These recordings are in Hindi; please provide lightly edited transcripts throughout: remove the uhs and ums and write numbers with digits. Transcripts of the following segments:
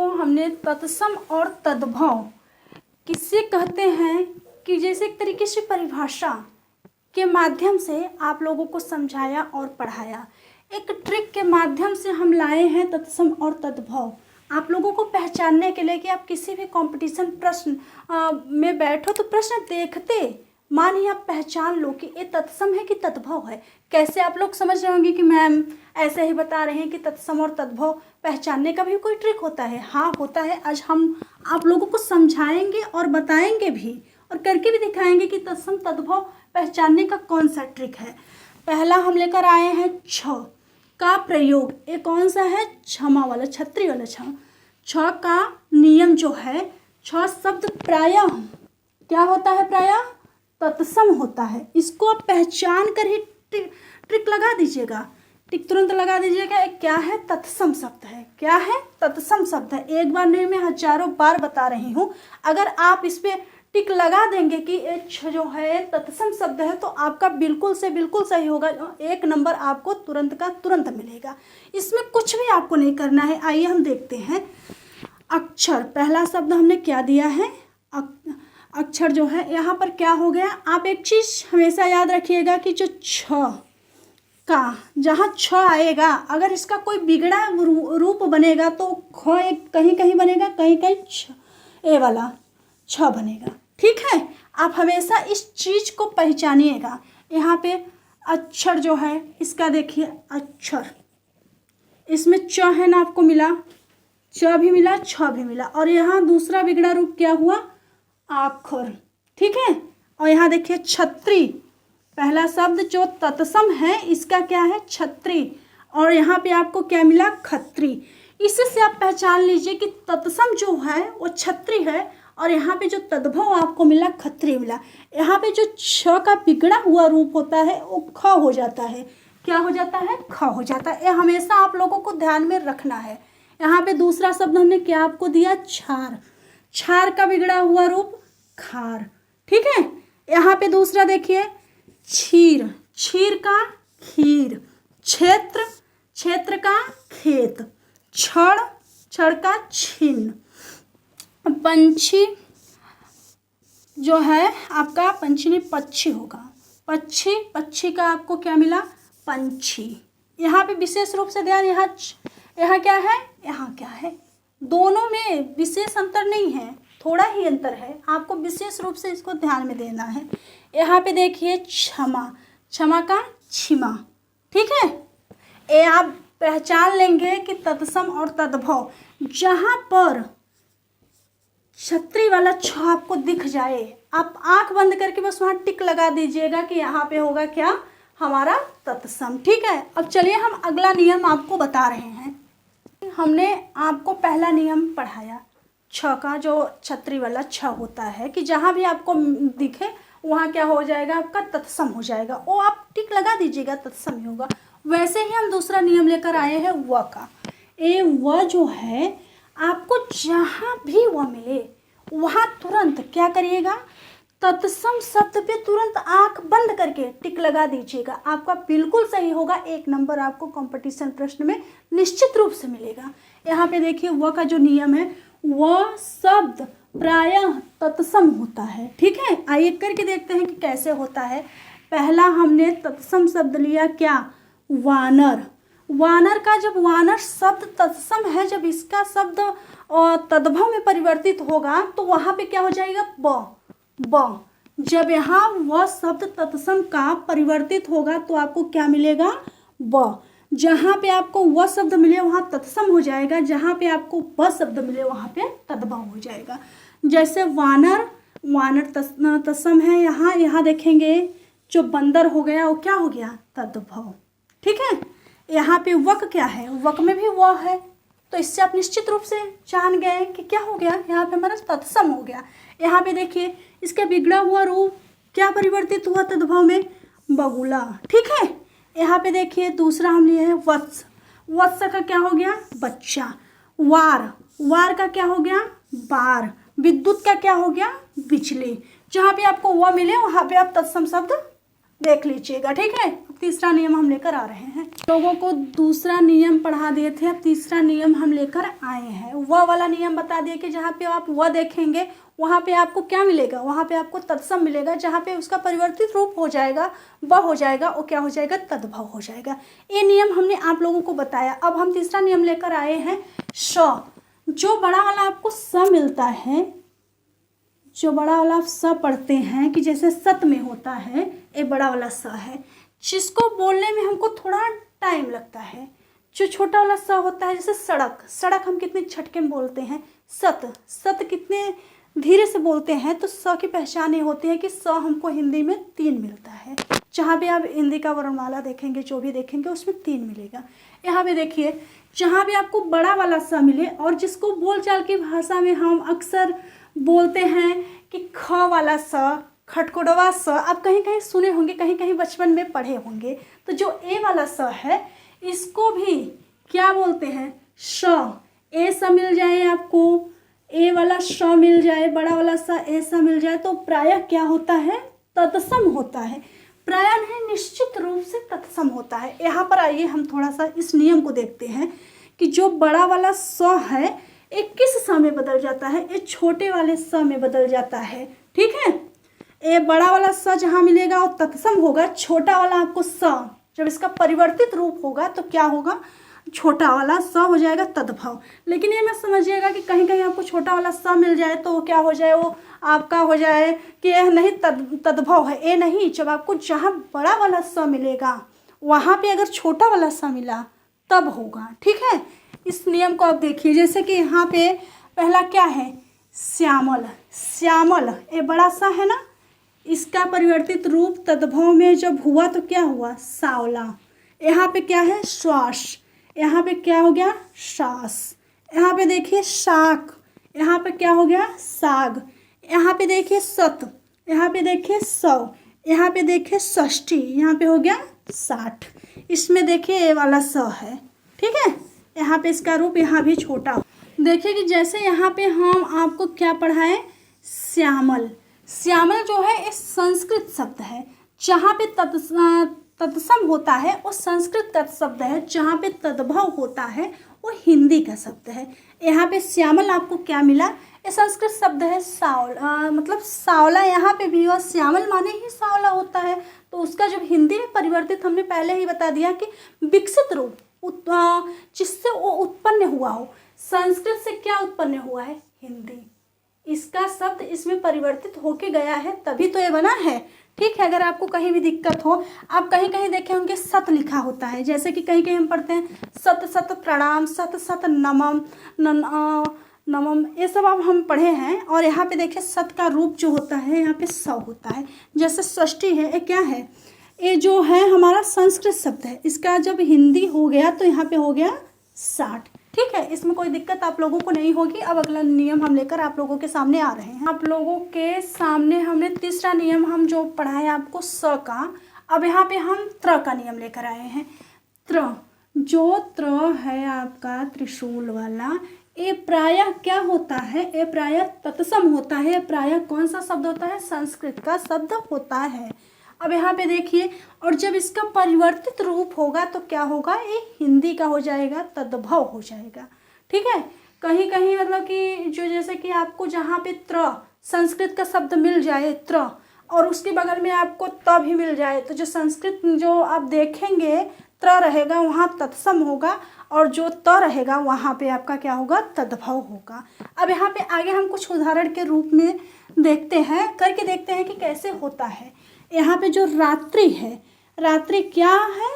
को हमने तत्सम और तद्भव किससे कहते हैं कि जैसे एक तरीके से परिभाषा के माध्यम से आप लोगों को समझाया और पढ़ाया। एक ट्रिक के माध्यम से हम लाए हैं तत्सम और तद्भव आप लोगों को पहचानने के लिए कि आप किसी भी कंपटीशन प्रश्न में बैठो तो प्रश्न देखते मानिए आप पहचान लो कि ये तत्सम है कि तद्भव है। कैसे आप लोग समझ रहे होंगे कि मैम ऐसे ही बता रहे हैं कि तत्सम और तद्भव पहचानने का भी कोई ट्रिक होता है। हाँ होता है। आज हम आप लोगों को समझाएंगे और बताएंगे भी और करके भी दिखाएंगे कि तत्सम तद्भव पहचानने का कौन सा ट्रिक है। पहला हम लेकर आए हैं छ का प्रयोग। ये कौन सा है? क्षमा वाला, छत्री वाला छ। छ का नियम जो है, छ शब्द प्रायः क्या होता है? प्रायः तत्सम होता है। इसको आप पहचान कर ही ट्रिक लगा दीजिएगा, टिक तुरंत लगा दीजिएगा। क्या है? तत्सम शब्द है। क्या है? तत्सम शब्द है। एक बार नहीं, मैं हजारों बार बता रही हूँ। अगर आप इस पे टिक लगा देंगे कि जो है तत्सम शब्द है तो आपका बिल्कुल से बिल्कुल सही होगा। 1 नंबर आपको तुरंत का तुरंत मिलेगा। इसमें कुछ भी आपको नहीं करना है। आइए हम देखते हैं। अक्षर, पहला शब्द हमने क्या दिया है? अक्षर जो है यहाँ पर क्या हो गया? आप एक चीज़ हमेशा याद रखिएगा कि जो छ का जहाँ छ आएगा, अगर इसका कोई बिगड़ा रूप बनेगा तो ख एक कहीं कहीं बनेगा, कहीं कहीं छ ए वाला छ बनेगा। ठीक है, आप हमेशा इस चीज़ को पहचानिएगा। यहाँ पे अक्षर जो है इसका देखिए, अक्षर इसमें च है ना, आपको मिला, च भी मिला, छ भी मिला। और यहाँ दूसरा बिगड़ा रूप क्या हुआ? आखर। ठीक है, और यहाँ देखिए छत्री, पहला शब्द जो तत्सम है इसका क्या है? छत्री। और यहाँ पे आपको क्या मिला? खत्री। इससे आप पहचान लीजिए कि तत्सम जो है वो छत्री है और यहाँ पे जो तद्भव आपको मिला खत्री मिला। यहाँ पे जो छ का बिगड़ा हुआ रूप होता है वो ख हो जाता है। क्या हो जाता है? ख हो जाता है। ये हमेशा आप लोगों को ध्यान में रखना है। यहाँ पे दूसरा शब्द हमने क्या आपको दिया? छार। छार का बिगड़ा हुआ रूप खार। ठीक है, यहाँ पे दूसरा देखिए क्षीर, क्षीर का खीर। क्षेत्र, क्षेत्र का खेत। छड़, छड़ का छिन्न। पंछी जो है आपका पंछी नहीं पक्षी होगा। पक्षी, पक्षी का आपको क्या मिला? पंछी। यहाँ पे विशेष रूप से ध्यान, यहाँ क्या है, यहाँ क्या है, दोनों में विशेष अंतर नहीं है, थोड़ा ही अंतर है। आपको विशेष रूप से इसको ध्यान में देना है। यहाँ पे देखिए क्षमा, क्षमा का छिमा। ठीक है, ये आप पहचान लेंगे कि तत्सम और तद्भव। जहाँ पर छत्री वाला छ आपको दिख जाए, आप आंख बंद करके बस वहाँ टिक लगा दीजिएगा कि यहाँ पे होगा क्या? हमारा तत्सम। ठीक है, अब चलिए हम अगला नियम आपको बता रहे हैं। हमने आपको पहला नियम पढ़ाया छ का, जो छत्री वाला छ होता है कि जहाँ भी आपको दिखे वहाँ क्या हो जाएगा? आपका तत्सम हो जाएगा। वो आप टिक लगा दीजिएगा, तत्सम ही होगा। वैसे ही हम दूसरा नियम लेकर आए हैं व का। ये व जो है आपको जहाँ भी वह मिले वहाँ तुरंत क्या करिएगा? तत्सम शब्द पे तुरंत आंख बंद करके टिक लगा दीजिएगा। आपका बिल्कुल सही होगा। 1 नंबर आपको कंपटीशन प्रश्न में निश्चित रूप से मिलेगा। यहाँ पे देखिए व का जो नियम है, वह शब्द प्रायः तत्सम होता है। ठीक है, आइए करके देखते हैं कि कैसे होता है। पहला हमने तत्सम शब्द लिया क्या? वानर। वानर का जब वानर शब्द तत्सम है, जब इसका शब्द तद्भव में परिवर्तित होगा तो वहाँ पे क्या हो जाएगा? ब। ब। जब यहाँ वह शब्द तत्सम का परिवर्तित होगा तो आपको क्या मिलेगा? ब। जहाँ पे आपको वह शब्द मिले वहाँ तत्सम हो जाएगा, जहाँ पे आपको ब शब्द मिले वहाँ पे तद्भव हो जाएगा। जैसे वानर, वानर तत्सम है। यहाँ देखेंगे जो बंदर हो गया वो क्या हो गया? तद्भव। ठीक है, यहाँ पे वक क्या है? वक में भी वह है, तो इससे आप निश्चित रूप से जान गए कि क्या हो गया? यहाँ पे हमारा तत्सम हो गया। यहाँ पे देखिए इसका बिगड़ा हुआ रूप क्या परिवर्तित हुआ तद्भव में? बगुला। ठीक है, यहाँ पे देखिए दूसरा हम लिए हैं वत्स। वत्स का क्या हो गया? बच्चा। वार, वार का क्या हो गया? बार। विद्युत का क्या हो गया? बिजली। जहाँ पे आपको वह मिले वहाँ पे आप तत्सम शब्द देख लीजिएगा। ठीक है, तीसरा नियम हम लेकर आ रहे हैं। लोगों को दूसरा नियम पढ़ा दिए थे, अब तीसरा नियम हम लेकर आए हैं। वह वाला नियम बता दिए कि जहाँ पे आप वह देखेंगे वहाँ पे आपको क्या मिलेगा, वहाँ पे आपको तत्सम मिलेगा। जहाँ पे उसका परिवर्तित रूप हो जाएगा वह हो जाएगा, वो क्या हो जाएगा, तद्भव हो जाएगा। ये नियम हमने आप लोगों को बताया। अब हम तीसरा नियम लेकर आए हैं श। जो बड़ा वाला आपको स मिलता है, जो बड़ा वाला आप स पढ़ते हैं कि जैसे सत में होता है, ये बड़ा वाला स है, जिसको बोलने में हमको थोड़ा टाइम लगता है। जो छोटा वाला स होता है, जैसे सड़क, सड़क हम कितने झटके में बोलते हैं। सत, सत कितने धीरे से बोलते हैं। तो स की पहचान ये होती है कि स हमको हिंदी में 3 मिलता है। जहाँ भी आप हिंदी का वर्णमाला देखेंगे, जो भी देखेंगे उसमें 3 मिलेगा। यहाँ पे देखिए, जहाँ भी आपको बड़ा वाला स मिले और जिसको बोलचाल की भाषा में हम अक्सर बोलते हैं कि ख वाला स, खटखटवा स, आप कहीं कहीं सुने होंगे, कहीं कहीं बचपन में पढ़े होंगे। तो जो ए वाला स है, इसको भी क्या बोलते हैं, श। ए स मिल जाए आपको, ए वाला श मिल जाए, बड़ा वाला स ए स मिल जाए, तो प्रायः क्या होता है, तत्सम होता है। प्रायः नहीं, निश्चित रूप से तत्सम होता है। यहाँ पर आइए हम थोड़ा सा इस नियम को देखते हैं कि जो बड़ा वाला स है ये किस स में बदल जाता है, ये छोटे वाले स में बदल जाता है। ठीक है, ये बड़ा वाला स जहाँ मिलेगा वो तत्सम होगा। छोटा वाला आपको स जब इसका परिवर्तित रूप होगा तो क्या होगा, छोटा वाला स हो जाएगा तद्भव। लेकिन ये मत समझिएगा कि कहीं कहीं आपको छोटा वाला स मिल जाए तो वो क्या हो जाए, वो आपका हो जाए कि यह नहीं तद्भव है। ये नहीं, जब आपको जहाँ बड़ा वाला स मिलेगा वहाँ पे अगर छोटा वाला स मिला तब होगा। ठीक है, इस नियम को आप देखिए, जैसे कि यहाँ पे पहला क्या है, श्यामल। श्यामल ये बड़ा सा है ना, इसका परिवर्तित रूप तद्भव में जब हुआ तो क्या हुआ, सावला। यहाँ पे क्या है, श्वास। यहाँ पे क्या हो गया, सास। यहाँ पे देखिए शाक। यहाँ पे क्या हो गया, साग। यहाँ पे देखिए सत। यहाँ पे देखिए 100। यहाँ पे देखिए 60। यहाँ पे हो गया 60। इसमें देखिए ये वाला स है। ठीक है, यहाँ पे इसका रूप यहाँ भी छोटा। देखिए कि जैसे यहाँ पे हम आपको क्या पढ़ाएं, श्यामल। श्यामल जो है एक संस्कृत शब्द है। जहाँ पे तत्सम होता है वो संस्कृत का शब्द है, जहाँ पे तद्भव होता है वो हिंदी का शब्द है। यहाँ पे श्यामल आपको क्या मिला, ये संस्कृत शब्द है मतलब सावला। यहाँ पे भी और श्यामल माने ही सावला होता है। तो उसका जब हिंदी में परिवर्तित, हमने पहले ही बता दिया कि विकसित रूप जिससे वो उत्पन्न हुआ हो। संस्कृत से क्या उत्पन्न हुआ है, हिंदी। इसका शब्द इसमें परिवर्तित होके गया है तभी तो ये बना है। ठीक है, अगर आपको कहीं भी दिक्कत हो, आप कहीं कहीं देखे होंगे सत लिखा होता है, जैसे कि कहीं कहीं हम पढ़ते हैं सत सत प्रणाम, सत सत नमम, नमम, ये सब अब हम पढ़े हैं। और यहाँ पे देखिए सत का रूप जो होता है यहाँ पे 100 होता है। जैसे षष्ठी है, ये क्या है, ये जो है हमारा संस्कृत शब्द है। इसका जब हिंदी हो गया तो यहाँ पे हो गया 60। ठीक है, इसमें कोई दिक्कत आप लोगों को नहीं होगी। अब अगला नियम हम लेकर आप लोगों के सामने आ रहे हैं। आप लोगों के सामने हमने तीसरा नियम हम जो पढ़ाया आपको स का, अब यहाँ पे हम त्र का नियम लेकर आए हैं। त्र, जो त्र है आपका त्रिशूल वाला, ये प्रायः क्या होता है, ये प्रायः तत्सम होता है। प्रायः कौन सा शब्द होता है, संस्कृत का शब्द होता है। अब यहाँ पे देखिए, और जब इसका परिवर्तित रूप होगा तो क्या होगा, ये हिंदी का हो जाएगा, तद्भव हो जाएगा। ठीक है, कहीं कहीं मतलब कि जो जैसे कि आपको जहाँ पे त्र संस्कृत का शब्द मिल जाए त्र, और उसके बगल में आपको त भी मिल जाए, तो जो संस्कृत जो आप देखेंगे त्र रहेगा वहाँ तत्सम होगा, और जो त रहेगा वहाँ पे आपका क्या होगा, तद्भव होगा। अब यहाँ पे आगे हम कुछ उदाहरण के रूप में देखते हैं, करके देखते हैं कि कैसे होता है। यहाँ पे जो रात्रि है, रात्रि क्या है,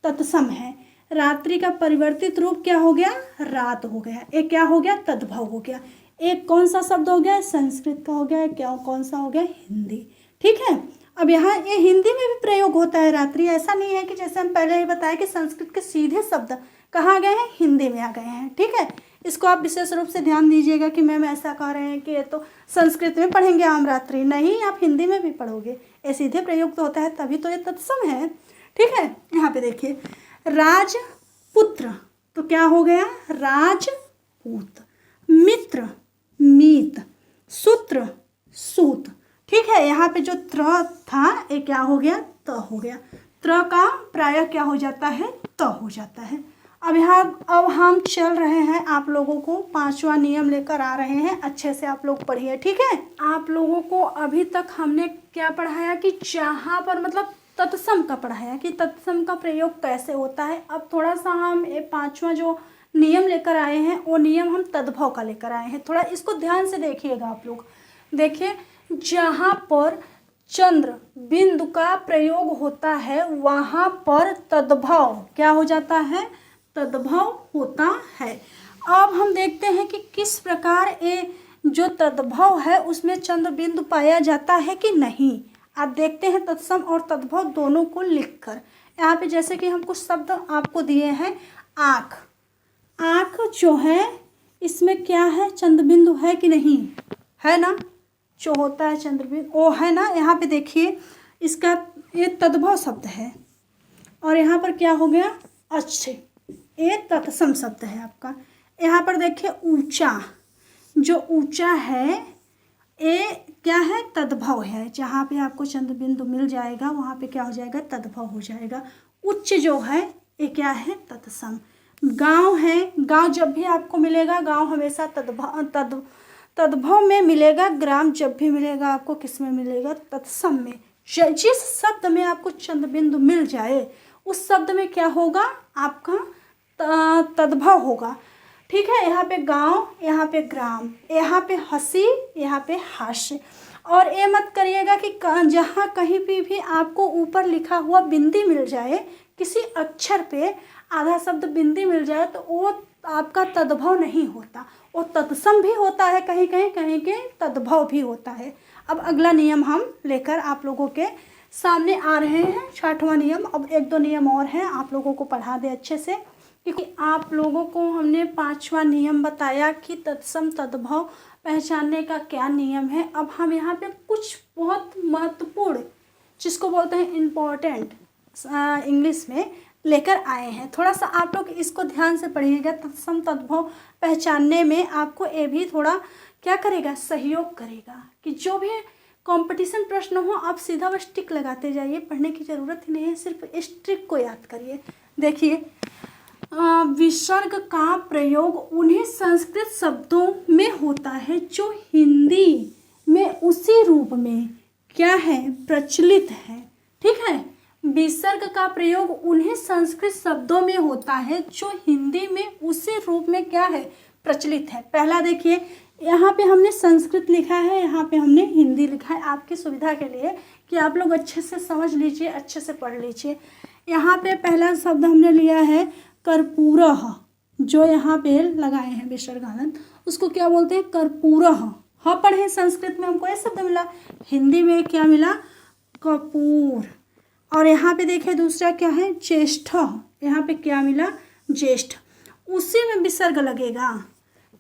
तत्सम है। रात्रि का परिवर्तित रूप क्या हो गया, रात हो गया। एक क्या हो गया, तद्भव हो गया। एक कौन सा शब्द हो गया, संस्कृत का हो गया। क्या कौन सा हो गया, हिंदी। ठीक है, अब यहाँ ये हिंदी में भी प्रयोग होता है रात्रि। ऐसा नहीं है कि जैसे हम पहले ही बताया कि संस्कृत के सीधे शब्द कहाँ गए हैं, हिंदी में आ गए हैं। ठीक है, इसको आप विशेष रूप से ध्यान दीजिएगा कि मैम ऐसा कह रहे हैं कि ये तो संस्कृत में पढ़ेंगे हम रात्रि, नहीं, आप हिंदी में भी पढ़ोगे। ये सीधे प्रयोग तो होता है, तभी तो ये तत्सम है। ठीक है, यहाँ पे देखिए राजपुत्र, तो क्या हो गया, राजपूत। मित्र, मीत। सूत्र, सूत। ठीक है, यहाँ पे जो त्र था ये क्या हो गया, त हो गया। त्र का प्रायः क्या हो जाता है, त हो जाता है। अब हम चल रहे हैं, आप लोगों को 5वां नियम लेकर आ रहे हैं, अच्छे से आप लोग पढ़िए, ठीक है। आप लोगों को अभी तक हमने क्या पढ़ाया कि जहाँ पर मतलब तत्सम का पढ़ाया कि तत्सम का प्रयोग कैसे होता है। अब थोड़ा सा हम 5वां जो नियम लेकर आए हैं वो नियम हम तद्भव का लेकर आए हैं। थोड़ा इसको ध्यान से देखिएगा आप लोग। देखिए, जहाँ पर चंद्र बिंदु का प्रयोग होता है वहाँ पर तद्भव क्या हो जाता है, तद्भव होता है। अब हम देखते हैं कि किस प्रकार ये जो तद्भव है उसमें चंद्र बिंदु पाया जाता है कि नहीं। आप देखते हैं तत्सम और तद्भव दोनों को लिखकर। यहाँ पे जैसे कि हम कुछ शब्द आपको दिए हैं, आँख। आँख जो है इसमें क्या है, चंद्र बिंदु है कि नहीं, है ना, जो होता है चंद्र बिंदु वो है ना। यहाँ पे देखिए इसका ये तद्भव शब्द है और यहाँ पर क्या हो गया, अच्छे, ये तत्सम शब्द है आपका। यहाँ पर देखिए ऊंचा, जो ऊंचा है ये क्या है, तद्भव है। जहाँ पे आपको चंद्र बिंदु मिल जाएगा वहाँ पे क्या हो जाएगा, तद्भव हो जाएगा। उच्च जो है ये क्या है, तत्सम। गांव है, गांव जब भी आपको मिलेगा गांव हमेशा तद्भव में मिलेगा। ग्राम जब भी मिलेगा आपको किस में मिलेगा, तत्सम में। जिस शब्द में आपको चंद्र बिंदु मिल जाए उस शब्द में क्या होगा, आपका तद्भव होगा, ठीक है। यहाँ पे गांव, यहाँ पे ग्राम, यहाँ पे हंसी, यहाँ पे हास्य। और ये मत करिएगा कि जहाँ कहीं भी आपको ऊपर लिखा हुआ बिंदी मिल जाए, किसी अक्षर पे आधा शब्द बिंदी मिल जाए तो वो आपका तद्भव नहीं होता, वो तत्सम भी होता है, कहीं कहीं कहीं के तद्भव भी होता है। अब अगला नियम हम लेकर आप लोगों के सामने आ रहे हैं, 6वां नियम। अब 1-2 नियम और हैं, आप लोगों को पढ़ा दे अच्छे से, क्योंकि आप लोगों को हमने 5वां नियम बताया कि तत्सम तद्भव पहचानने का क्या नियम है। अब हम यहाँ पे कुछ बहुत महत्वपूर्ण, जिसको बोलते हैं इम्पोर्टेंट इंग्लिश में, लेकर आए हैं। थोड़ा सा आप लोग इसको ध्यान से पढ़िएगा। तत्सम तद्भव पहचानने में आपको ये भी थोड़ा क्या करेगा, सहयोग करेगा कि जो भी कंपटीशन प्रश्न हो आप सीधा बस टिक लगाते जाइए, पढ़ने की ज़रूरत ही नहीं है, सिर्फ इस ट्रिक को याद करिए। देखिए, विसर्ग का प्रयोग उन्हीं संस्कृत शब्दों में होता है जो हिंदी में उसी रूप में क्या है, प्रचलित है, ठीक है। विसर्ग का प्रयोग उन्हीं संस्कृत शब्दों में होता है जो हिंदी में उसी रूप में क्या है, प्रचलित है। पहला देखिए, यहाँ पे हमने संस्कृत लिखा है, यहाँ पे हमने हिंदी लिखा है, आपकी सुविधा के लिए कि आप लोग अच्छे से समझ लीजिए, अच्छे से पढ़ लीजिए। यहाँ पे पहला शब्द हमने लिया है कर्पूरः, जो यहाँ पे लगाए हैं विसर्गानंद, उसको क्या बोलते हैं, कर्पूरः। हाँ पढ़े, संस्कृत में हमको ये शब्द मिला, हिंदी में क्या मिला, कपूर। और यहाँ पे देखिए दूसरा क्या है, ज्येष्ठ, यहाँ पे क्या मिला, ज्येष्ठ। उसी में विसर्ग लगेगा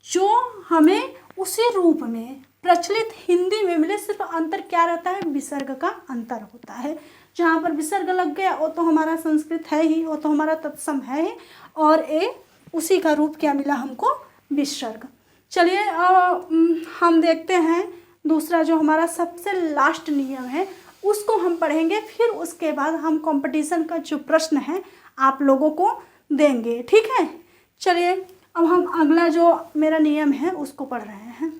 जो हमें उसी रूप में प्रचलित हिंदी में मिले, सिर्फ अंतर क्या रहता है, विसर्ग का अंतर होता है। जहाँ पर विसर्ग लग गया वो तो हमारा संस्कृत है ही, वो तो हमारा तत्सम है ही, और ये उसी का रूप क्या मिला हमको, विसर्ग। चलिए हम देखते हैं दूसरा जो हमारा सबसे लास्ट नियम है उसको हम पढ़ेंगे, फिर उसके बाद हम कंपटीशन का जो प्रश्न है आप लोगों को देंगे, ठीक है। चलिए अब हम अगला जो मेरा नियम है उसको पढ़ रहे हैं।